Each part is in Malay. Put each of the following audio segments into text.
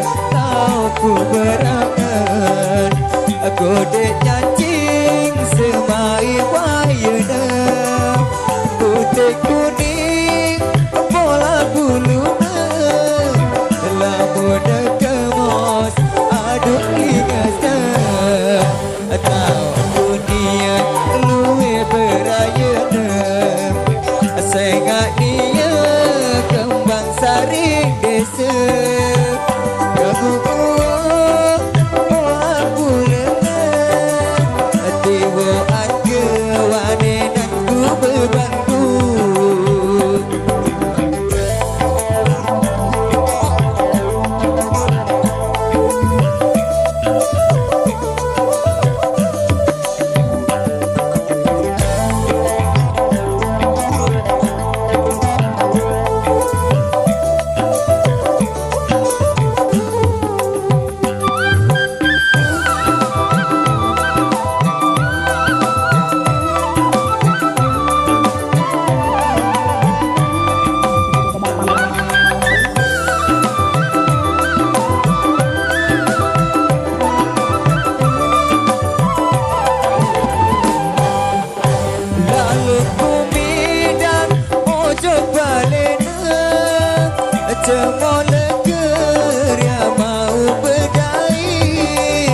tahu ku berangan aku dek nyancing semai wayana putih kuning bola bulunya lamun kemos aduk ingasa tahu dunia luwe berayana sengak dia kembang sari desa kamu aku lengan tiwa angke wane dan ku bebantu cemo leger ya mau berdai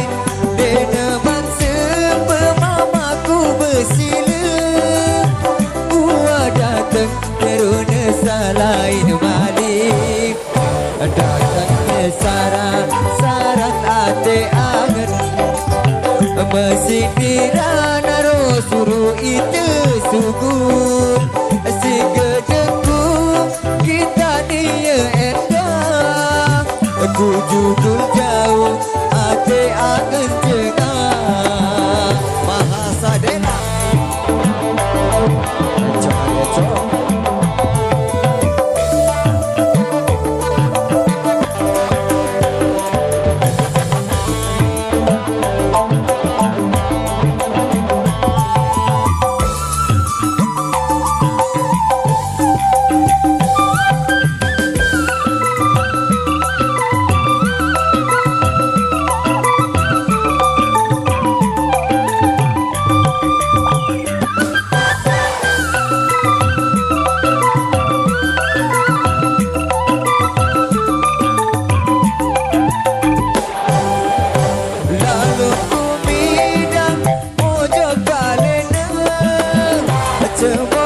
dena mangsa pemamaku bersila datang teruna salain malik datangnya saran ate angan mesindiran aro suruh itu sugul si gedengku kita dia endang aku judul jauh ate angan jengah bahasa dena coba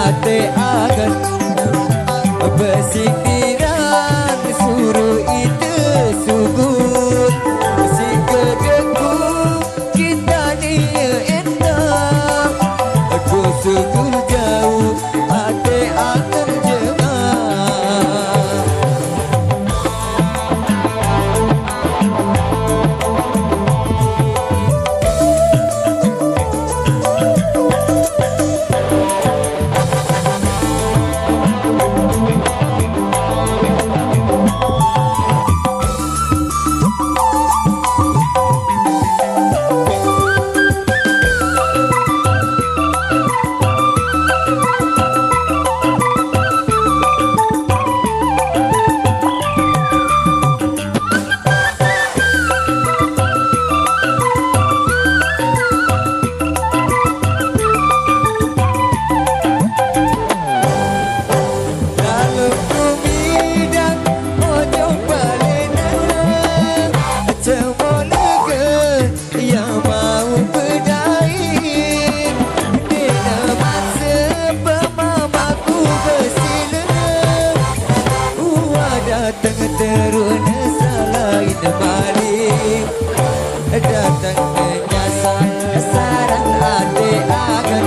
ate agan bersindiran suruh itu sugut si gedengku kita dia endah aku sugul jauh ate agan jengah teruna salain balik datang menyasar saran ate agan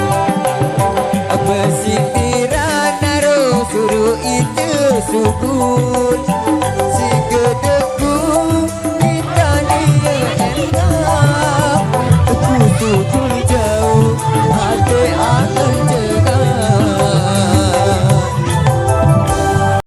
bersindiran naro suruh itu sugul